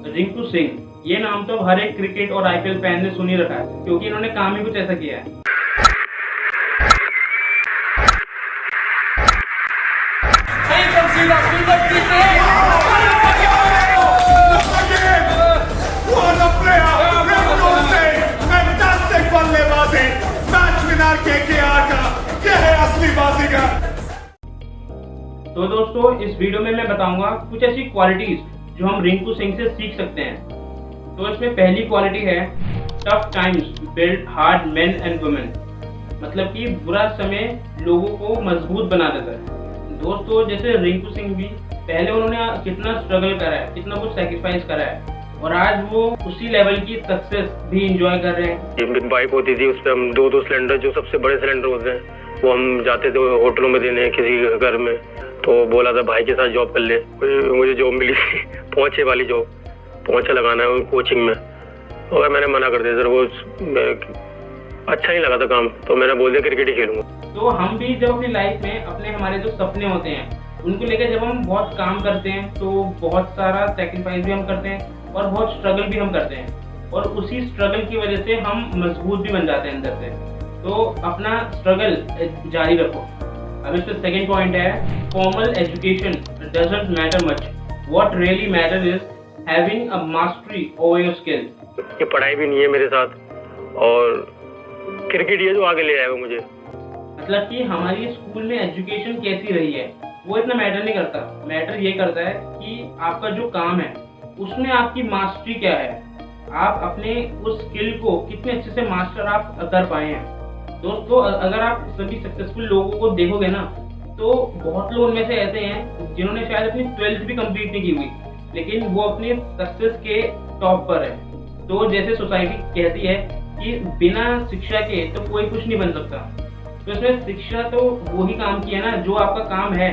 रिंकू सिंह, ये नाम तो हर एक क्रिकेट और आईपीएल फैन ने सुन ही रखा है, क्योंकि इन्होंने काम ही कुछ ऐसा किया है। तो दोस्तों, इस वीडियो में मैं बताऊंगा कुछ ऐसी क्वालिटीज जो हम रिंकू सिंह से सीख सकते हैं। तो इसमें पहली क्वालिटी है tough times build hard main and women, मतलब कि बुरा समय लोगों को मजबूत बना देता है। दोस्तों, जैसे रिंकू सिंह भी पहले उन्होंने कितना स्ट्रगल करा है, कितना कुछ सेक्रीफाइस करा है, और आज वो उसी लेवल की सक्सेस भी एंजॉय कर रहे हैं। बाइक होती थी, उस पर हम दो सिलेंडर, जो सबसे बड़े सिलेंडर होते हैं, वो हम जाते थे होटलों में देने किसी घर में। तो बोला था भाई के साथ जॉब कर ले। मुझे जॉब मिली थी पोंछे वाली जॉब, पोंछा लगाना है कोचिंग में, और मैंने मना कर दिया सर, वो अच्छा नहीं लगा था काम, तो मैंने बोल दिया क्रिकेट ही खेलूंगा। तो हम भी जब अपनी लाइफ में अपने हमारे जो सपने होते हैं उनको लेकर जब हम बहुत काम करते हैं तो बहुत सारा सेक्रीफाइस भी हम करते हैं और बहुत स्ट्रगल भी हम करते हैं, और उसी स्ट्रगल की वजह से हम मजबूत भी बन जाते हैं अंदर से। तो अपना स्ट्रगल जारी रखो। अब इसका सेकेंड पॉइंट है formal education doesn't matter much, what really matter is having a mastery over your skill. ये पढ़ाई भी नहीं है मेरे साथ, और क्रिकेट ये जो आगे ले आएगा मुझे। मतलब कि हमारी स्कूल में एजुकेशन कैसी रही है वो इतना मैटर नहीं करता, मैटर ये करता है कि आपका जो काम है उसमें आपकी मास्टरी क्या है, आप अपने उस स्किल को कितने अच्छे से मास्टर आप कर पाए हैं। दोस्तों, अगर आप सभी सक्सेसफुल लोगों को देखोगे ना, तो बहुत लोग उनमें से ऐसे हैं जिन्होंने शायद अपनी 12th भी कंप्लीट नहीं की हुई, लेकिन वो अपनी सक्सेस के टॉप पर है। तो जैसे सोसाइटी कहती है कि बिना शिक्षा के तो कोई कुछ नहीं बन सकता, तो इसमें शिक्षा तो वो ही काम की है ना जो आपका काम है।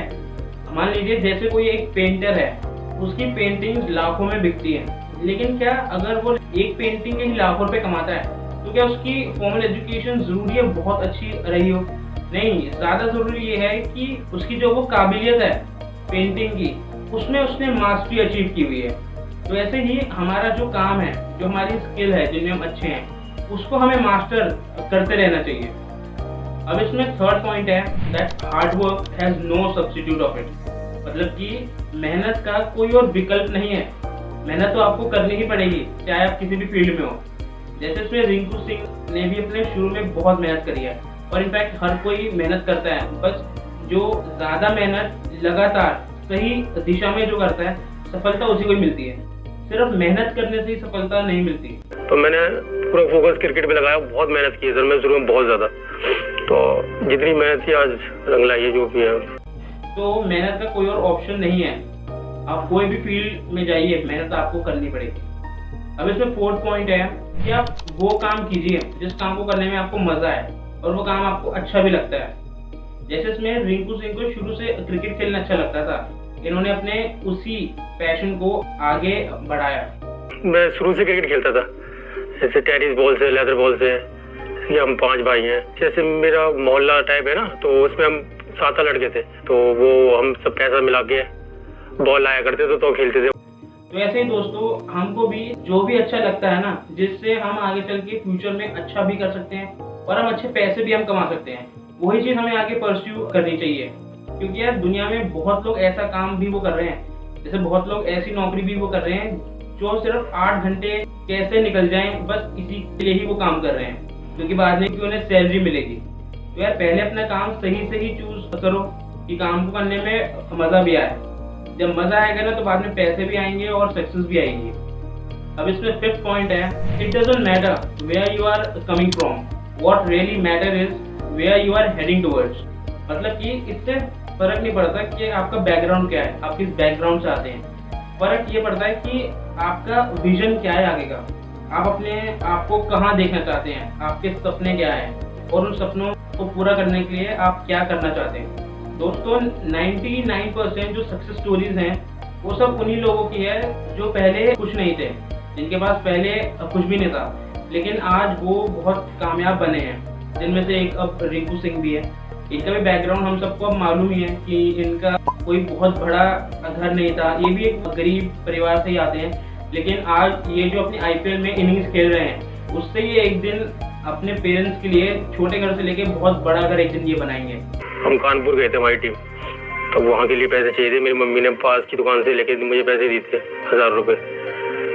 मान लीजिए जैसे कोई एक पेंटर है, उसकी पेंटिंग लाखों में बिकती है, लेकिन क्या अगर वो एक पेंटिंग के ही लाखों रुपए कमाता है तो क्या उसकी फॉर्मल एजुकेशन जरूरी है बहुत अच्छी रही हो? नहीं, ज्यादा जरूरी ये है कि उसकी जो वो काबिलियत है पेंटिंग की, उसमें उसने मास्टरी अचीव की हुई है। तो ऐसे ही हमारा जो काम है, जो हमारी स्किल है, जिनमें हम अच्छे हैं, उसको हमें मास्टर करते रहना चाहिए। अब इसमें थर्ड पॉइंट है that hard work has no substitute of it, मतलब कि मेहनत का कोई और विकल्प नहीं है। मेहनत तो आपको करनी ही पड़ेगी, चाहे आप किसी भी फील्ड में हो। जैसे इसमें रिंकू सिंह ने भी अपने शुरू में बहुत मेहनत करी है, और इनफैक्ट हर कोई मेहनत करता है, बस जो ज्यादा मेहनत लगातार सही दिशा में जो करता है सफलता उसी को ही मिलती है। सिर्फ मेहनत करने से ही सफलता नहीं मिलती। तो मैंने पूरा फोकस क्रिकेट पे लगाया, बहुत मेहनत की है सर मैं शुरू में बहुत ज्यादा, तो जितनी मेहनत थी आज रंग लाई है जो भी है। तो मेहनत का कोई और ऑप्शन नहीं है, आप कोई भी फील्ड में जाइए, मेहनत आपको करनी पड़ेगी। अब इसमें फोर्थ पॉइंट है कि आप वो काम कीजिए जिस काम को करने में आपको मजा है और वो काम आपको अच्छा भी लगता है। जैसे इसमें रिंकू सिंह को शुरू से क्रिकेट खेलना अच्छा लगता था, इन्होंने अपने उसी पैशन को आगे बढ़ाया। मैं शुरू से क्रिकेट खेलता था, जैसे टेनिस बॉल से, लेदर बॉल से। ये हम 5 भाई हैं, जैसे मेरा मोहल्ला टाइप है ना, तो उसमें हम 7 लड़के थे, तो वो हम सब पैसा मिला के बॉल लाया करते थे तो खेलते थे। तो ऐसे ही दोस्तों, हमको भी जो भी अच्छा लगता है ना, जिससे हम आगे चल के फ्यूचर में अच्छा भी कर सकते हैं और हम अच्छे पैसे भी हम कमा सकते हैं, वही चीज हमें आगे परस्यू करनी चाहिए। क्योंकि यार दुनिया में बहुत लोग ऐसा काम भी वो कर रहे हैं, जैसे बहुत लोग ऐसी नौकरी भी वो कर रहे हैं जो सिर्फ 8 घंटे कैसे निकल जाएं, बस इसी के लिए ही वो काम कर रहे हैं, क्योंकि बाद में उन्हें सैलरी मिलेगी। तो यार पहले अपना काम सही से ही चूज करो कि काम को करने में मजा भी आए। जब मजा आएगा ना तो बाद में पैसे भी आएंगे और सक्सेस भी आएगी। अब इसमें फिफ्थ पॉइंट है it doesn't matter where you are coming from, what really matter is where you are heading towards. मतलब कि इससे फर्क नहीं पड़ता कि आपका बैकग्राउंड क्या है, आप किस बैकग्राउंड से आते हैं। फर्क ये पड़ता है कि आपका विजन क्या है आगे का, आप अपने आप को कहाँ देखना चाहते हैं, आपके सपने क्या हैं, और उन सपनों को पूरा करने के लिए आप क्या करना चाहते हैं। दोस्तों, 99% जो सक्सेस स्टोरीज हैं वो सब उन्हीं लोगों की है जो पहले कुछ नहीं थे, जिनके पास पहले कुछ भी नहीं था, लेकिन आज वो बहुत कामयाब बने हैं। जिनमें से एक अब रिंकू सिंह भी है। इनका भी बैकग्राउंड हम सबको अब मालूम ही है कि इनका कोई बहुत बड़ा घर नहीं था, ये भी एक गरीब परिवार से ही आते हैं, लेकिन आज ये जो अपनी IPL में इनिंग्स खेल रहे हैं, उससे ये एक दिन अपने पेरेंट्स के लिए छोटे घर से लेके बहुत बड़ा घर एक दिन ये बनाएंगे। हम कानपुर गए थे हमारी टीम, तो वहाँ के लिए पैसे चाहिए थे। मेरी मम्मी ने पास की दुकान से लेके मुझे पैसे दिए थे 1000 रुपये,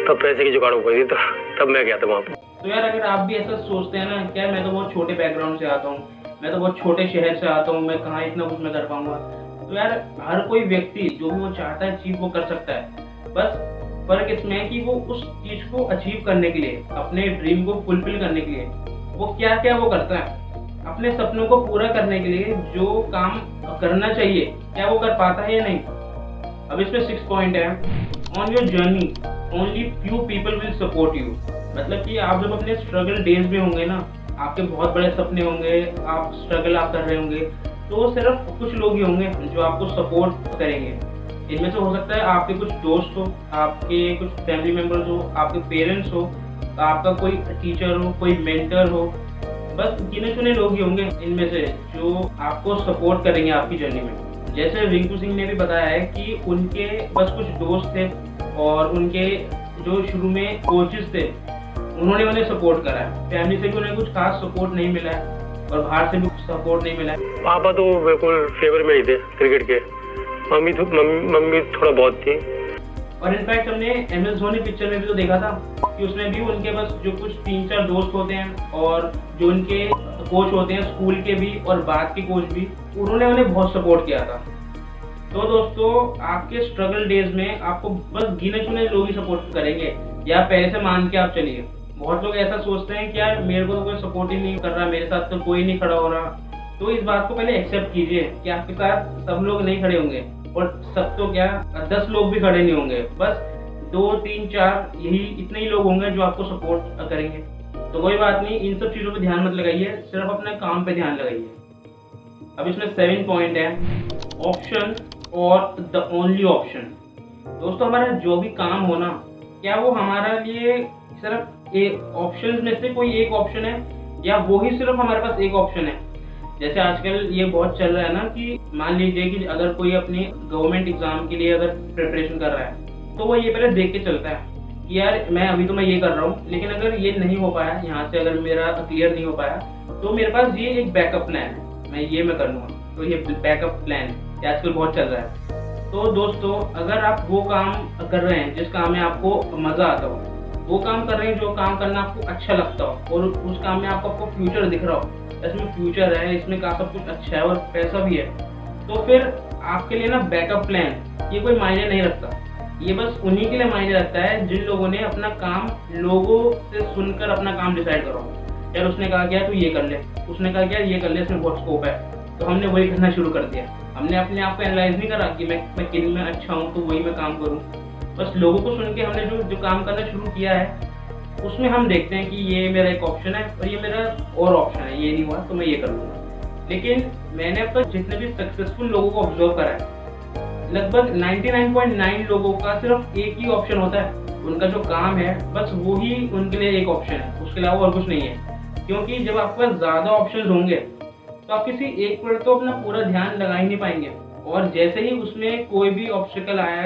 तब पैसे की जुगाड़ हो गई थी, तब मैं गया था वहाँ पर। तो यार अगर आप भी ऐसा सोचते हैं ना, क्या मैं तो बहुत छोटे बैकग्राउंड से आता हूँ, मैं तो बहुत छोटे शहर से आता हूँ, मैं कहाँ इतना कुछ मैं कर पाऊंगा, तो यार हर कोई व्यक्ति जो भी वो चाहता है चीज वो कर सकता है। बस फर्क इसमें है कि वो उस चीज को अचीव करने के लिए, अपने ड्रीम को फुलफिल करने के लिए वो क्या क्या वो करता है। अपने सपनों को पूरा करने के लिए जो काम करना चाहिए, क्या वो कर पाता है या नहीं। अब इसमें 6 पॉइंट है। On your journey only few people will support you. मतलब कि आप जब अपने स्ट्रगल डेज में होंगे ना, आपके बहुत बड़े सपने होंगे, आप स्ट्रगल आप कर रहे होंगे, तो सिर्फ कुछ लोग ही होंगे जो आपको सपोर्ट करेंगे। इनमें से हो सकता है आपके कुछ दोस्त हो, आपके कुछ फैमिली मेम्बर्स हो, आपके पेरेंट्स हो, आपका कोई टीचर हो, कोई मेंटर हो। बस गिने चुने लोग ही होंगे इनमें से जो आपको सपोर्ट करेंगे आपकी जर्नी में। जैसे रिंकू सिंह ने भी बताया है कि उनके बस कुछ दोस्त थे और उनके जो शुरू में कोचेस थे उन्होंने उन्हें सपोर्ट करा है। फैमिली से भी उन्हें कुछ खास सपोर्ट नहीं मिला है और बाहर से भी कुछ सपोर्ट नहीं मिला है। पापा तो बिल्कुल फेवर में ही थे क्रिकेट के, मम्मी थोड़ा बहुत थी। और इनफैक्ट हमने MS धोनी पिक्चर में भी तो देखा था कि उसमें भी उनके बस जो कुछ 3-4 दोस्त होते हैं और जो उनके कोच होते हैं स्कूल के भी और बाद के कोच भी, उन्होंने उन्हें बहुत सपोर्ट किया था। तो दोस्तों आपके स्ट्रगल डेज में आपको बस गिने चुने लोग ही सपोर्ट करेंगे, या पहले से मान के आप चलिए। बहुत लोग ऐसा सोचते हैं कि यार मेरे को तो कोई सपोर्ट ही नहीं कर रहा, मेरे साथ तो कोई नहीं खड़ा हो रहा। तो इस बात को पहले एक्सेप्ट कीजिए कि आपके साथ सब लोग नहीं खड़े होंगे, और सब तो क्या 10 लोग भी खड़े नहीं होंगे, बस 2, 3, 4 यही इतने ही लोग होंगे जो आपको सपोर्ट करेंगे। तो कोई बात नहीं, इन सब चीज़ों पे ध्यान मत लगाइए, सिर्फ अपने काम पे ध्यान लगाइए। अब इसमें 7 पॉइंट है। ऑप्शन और द ओनली ऑप्शन। दोस्तों हमारा जो भी काम हो ना, क्या वो हमारे लिए सिर्फ एक ऑप्शन में से कोई एक ऑप्शन है, या वो ही सिर्फ हमारे पास एक ऑप्शन है। जैसे आजकल ये बहुत चल रहा है ना कि मान लीजिए कि अगर कोई अपनी गवर्नमेंट एग्जाम के लिए अगर प्रिपरेशन कर रहा है, तो वो ये पहले देख के चलता है कि यार मैं तो मैं ये कर रहा हूँ, लेकिन अगर ये नहीं हो पाया, यहाँ से अगर मेरा क्लियर नहीं हो पाया, तो मेरे पास ये एक बैकअप प्लान है, मैं कर लूँगा। तो ये बैकअप प्लान आजकल बहुत चल रहा है। तो दोस्तों अगर आप वो काम कर रहे हैं जिस काम में आपको मज़ा आता हो, वो काम कर रहे हैं जो काम करना आपको अच्छा लगता हो, और उस काम में आपको फ्यूचर दिख रहा हो, इसमें फ्यूचर है, इसमें का सब कुछ अच्छा है और पैसा भी है, तो फिर आपके लिए ना बैकअप प्लान ये कोई मायने नहीं रखता। ये बस उन्हीं के लिए मायने रखता है जिन लोगों ने अपना काम लोगों से सुनकर अपना काम डिसाइड करो। यार उसने कहा क्या तू ये कर ले, उसने कहा क्या ये कर ले, इसमें बहुत स्कोप है, तो हमने वही करना शुरू कर दिया। हमने अपने आप को एनालाइज नहीं करा कि मैं किन में अच्छा हूँ तो वही मैं काम करूँ। बस लोगों को सुन के हमने जो काम करना शुरू किया है, उसमें हम देखते हैं कि ये मेरा एक ऑप्शन है और ये मेरा और ऑप्शन है, ये नहीं हुआ तो मैं ये कर लूँगा। लेकिन मैंने अब तक जितने भी सक्सेसफुल लोगों को ऑब्जर्व करा है, लगभग 99.9 लोगों का सिर्फ एक ही ऑप्शन होता है। उनका जो काम है बस वो ही उनके लिए एक ऑप्शन है, उसके अलावा और कुछ नहीं है। क्योंकि जब आपके पास ज़्यादा ऑप्शन होंगे तो आप किसी एक पर तो अपना पूरा ध्यान लगा ही नहीं पाएंगे, और जैसे ही उसमें कोई भी ऑब्स्टिकल आया,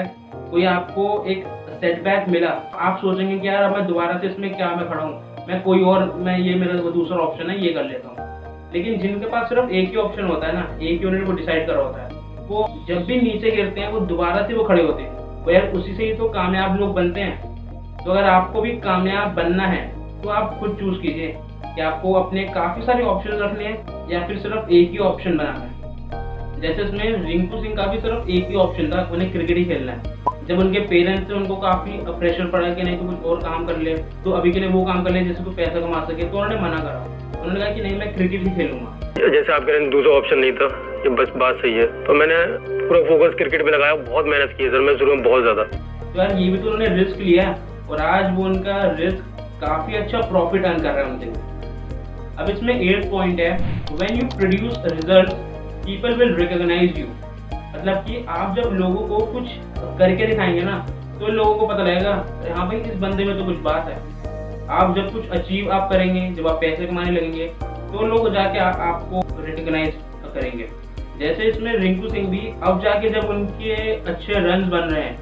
कोई आपको एक सेटबैक मिला, आप सोचेंगे कि यार अब मैं दोबारा से इसमें क्या मैं खड़ा हूँ, मैं ये मेरा दूसरा ऑप्शन है, ये कर लेता हूँ। लेकिन जिनके पास सिर्फ एक ही ऑप्शन होता है ना, एक ही उन्होंने वो डिसाइड करा होता है, वो जब भी नीचे गिरते हैं वो दोबारा से वो खड़े होते हैं। तो यार उसी से ही तो कामयाब लोग बनते हैं। तो अगर आपको भी कामयाब बनना है तो आप खुद चूज कीजिए कि आपको अपने काफ़ी सारे ऑप्शन रखने हैं या फिर सिर्फ एक ही ऑप्शन बनाना है। जैसे इसमें रिंकू सिंह का भी सिर्फ एक ही ऑप्शन था, उन्हें क्रिकेट ही खेलना है। जब उनके पेरेंट्स से उनको काफ़ी प्रेशर पड़ा कि नहीं तो कुछ और काम कर ले, तो अभी के लिए वो काम कर ले जिससे तो पैसा कमा सके, तो उन्होंने मना करा। उन्होंने कहा कि नहीं मैं क्रिकेट ही खेलूंगा। जैसे आप कह रहे हैं दूसरा ऑप्शन नहीं था, ये बस बात सही है। तो मैंने पूरा फोकस क्रिकेट पे लगाया, बहुत मेहनत की सर मैं शुरू में बहुत ज़्यादा। तो यार ये भी तो उन्होंने रिस्क लिया और आज वो उनका रिस्क काफ़ी अच्छा प्रॉफिट अर्न कर रहा है उनसे। अब इसमें 8 पॉइंट है, when you produce result people will recognise you. मतलब कि आप जब लोगों को कुछ करके दिखाएंगे ना, तो लोगों को पता लगेगा हाँ भाई इस बंदे में तो कुछ बात है। आप जब कुछ अचीव आप करेंगे, जब आप पैसे कमाने लगेंगे, तो लोग जाके आपको रिकॉग्नाइज करेंगे। जैसे इसमें रिंकू सिंह भी अब जाके जब उनके अच्छे रन्स बन रहे हैं,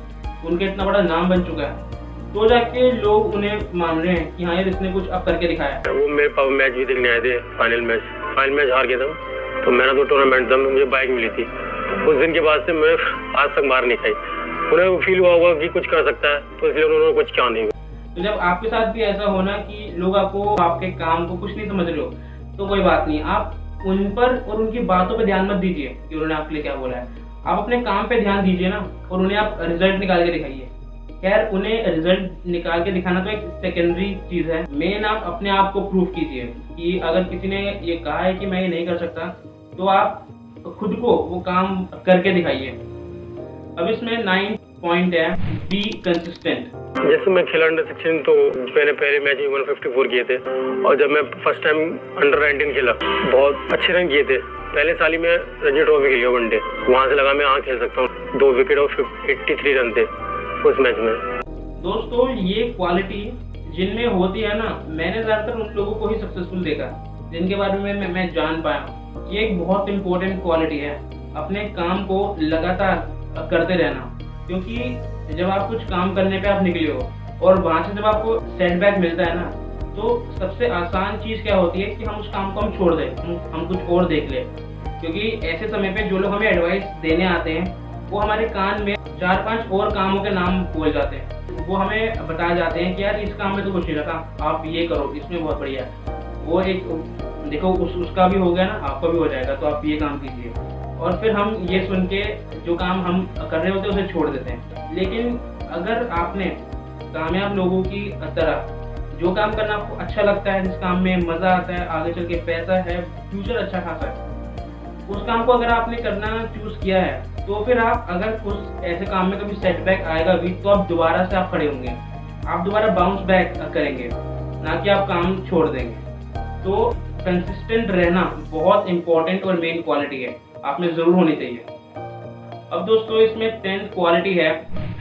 उनके इतना बड़ा नाम बन चुका है, तो जाके लोग उन्हें मान रहे हैं कि हाँ यार इसने कुछ अब करके दिखाया है। वो मेरे पापा मैच भी देखने आए थे, फाइनल मैच हार गया था, तो मेरा तो टूर्नामेंट था, मुझे बाइक मिली थी। उस दिन के बाद से मैं आज तक मार नहीं खाई। उन्हें फील हुआ होगा कि कुछ कर सकता है, तो इसलिए उन्होंने कुछ किया नहीं। तो जब आपके साथ भी ऐसा होना कि लोग आपको आपके काम को कुछ नहीं समझ रहे हो, तो कोई बात नहीं, आप उन पर और उनकी बातों पे ध्यान मत दीजिए कि उन्होंने आपके लिए क्या बोला है। आप अपने काम पे ध्यान दीजिए ना, और उन्हें आप रिजल्ट निकाल के दिखाइए। खैर, उन्हें रिजल्ट निकाल के दिखाना तो एक सेकेंडरी चीज है। मेन आप अपने आप को प्रूव कीजिए कि अगर किसी ने ये कहा है कि मैं ये नहीं कर सकता, तो आप खुद को वो काम करके दिखाइए। अब इसमें 9 पॉइंट है, बी कंसिस्टेंट। जैसे मैं खेला अंडर 16, तो मैंने पहले मैच में 154 किए थे, और जब मैं फर्स्ट टाइम अंडर 19 खेला, बहुत अच्छे रन किए थे। पहले साल ही मैं रणजी ट्रॉफी खेली वनडे, वहाँ से लगा मैं यहाँ खेल सकता हूँ। 2 विकेट और 83 रन थे उस मैच में। दोस्तों, ये क्वालिटी जिनमें होती है ना, मैंने ज्यादातर उन लोगों को ही सक्सेसफुल देखा जिनके बारे में मैं जान पाया। ये एक बहुत इंपॉर्टेंट क्वालिटी है, अपने काम को लगातार करते रहना। क्योंकि जब आप कुछ काम करने पे आप निकले हो और वहां से जब आपको सेटबैक मिलता है ना, तो सबसे आसान चीज क्या होती है कि हम उस काम को हम छोड़ दें, हम कुछ और देख लें। क्योंकि ऐसे समय पे जो लोग हमें एडवाइस देने आते हैं, वो हमारे कान में 4-5 और कामों के नाम बोल जाते हैं। वो हमें बता जाते हैं कि यार इस काम में तो कुछ नहीं रखा, आप ये करो, इसमें बहुत बढ़िया है। वो एक देखो उसका भी हो गया ना, आपका भी हो जाएगा, तो आप ये काम कीजिए। और फिर हम ये सुन के जो काम हम कर रहे होते हैं उसे छोड़ देते हैं। लेकिन अगर आपने कामयाब लोगों की तरह जो काम करना आपको अच्छा लगता है, जिस काम में मजा आता है, आगे चल के पैसा है, फ्यूचर अच्छा खासा है, उस काम को अगर आपने करना चूज किया है, तो फिर आप अगर उस ऐसे काम में कभी सेटबैक आएगा भी, तो आप दोबारा से आप खड़े होंगे, आप दोबारा बाउंस बैक करेंगे, ना कि आप काम छोड़ देंगे। तो कंसिस्टेंट रहना बहुत इंपॉर्टेंट और मेन क्वालिटी है, आप में जरूर होनी चाहिए। अब दोस्तों, इसमें 10th क्वालिटी है,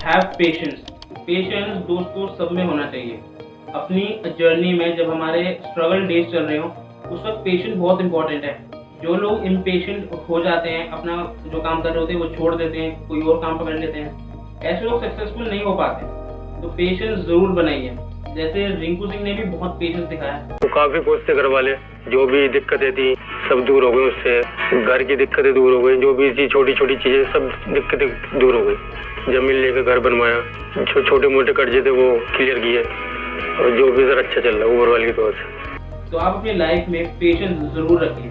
हैव पेशेंस। पेशेंस दोस्तों सब में होना चाहिए। अपनी जर्नी में जब हमारे स्ट्रगल डेज चल रहे हो, उस वक्त पेशेंस बहुत इंपॉर्टेंट है। जो लोग इम्पेशेंट हो जाते हैं, अपना जो काम कर रहे होते हैं वो छोड़ देते हैं, कोई और काम पकड़ लेते हैं, ऐसे लोग सक्सेसफुल नहीं हो पाते। तो पेशेंस जरूर बनाइए। जैसे रिंकू सिंह ने भी बहुत पेशेंस दिखाया। तो काफी कुछ से घर वाले, जो भी दिक्कतें थी सब दूर हो गई उससे। घर की दिक्कतें दूर हो गई, जो भी थी छोटी छोटी चीजें, सब दिक्कतें दूर हो गई। जमीन लेकर घर बनवाया, छोटे मोटे कर्जे थे वो क्लियर किए, और जो भी सर अच्छा चल रहा है ऊपर वाले की दुआ से। तो आप अपनी लाइफ में पेशेंस जरूर रखिए।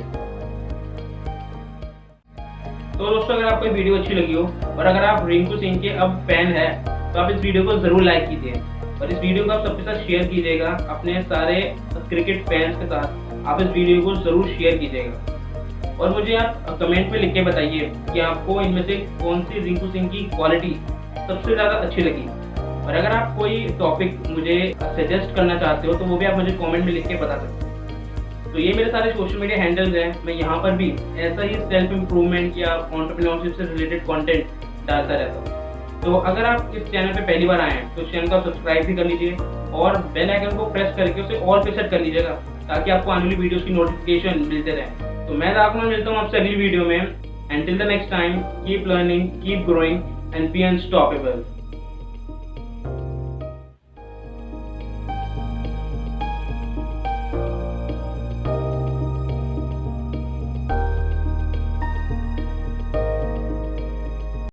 तो दोस्तों, अगर आपको वीडियो अच्छी लगी हो और अगर आप रिंकू सिंह के अब फैन है, तो आप इस वीडियो को जरूर लाइक कीजिए, और इस वीडियो को आप सबके साथ शेयर कीजिएगा, अपने सारे क्रिकेट फैंस के साथ आप इस वीडियो को जरूर शेयर कीजिएगा। और मुझे आप कमेंट में लिख के बताइए कि आपको इनमें से कौन सी रिंकू सिंह की क्वालिटी सबसे ज़्यादा अच्छी लगी। और अगर आप कोई टॉपिक मुझे सजेस्ट करना चाहते हो, तो वो भी आप मुझे कमेंट में लिख के बता सकते हैं। तो ये मेरे सारे सोशल मीडिया हैंडल्स हैं, मैं यहाँ पर भी ऐसा ही सेल्फ इम्प्रूवमेंट या एंटरप्रेन्योरशिप से रिलेटेड कंटेंट डालता रहता हूँ। तो अगर आप इस चैनल पे पहली बार आए हैं, तो चैनल को सब्सक्राइब भी कर लीजिए और बेल आइकन को प्रेस करके उसे ऑल पे सेट कर लीजिएगा, ताकि आपको आने वाली वीडियोस की नोटिफिकेशन मिलते रहे। तो मैं आपको मिलता हूँ आपसे अगली वीडियो में। Until the next time, keep learning, keep growing and be unstoppable.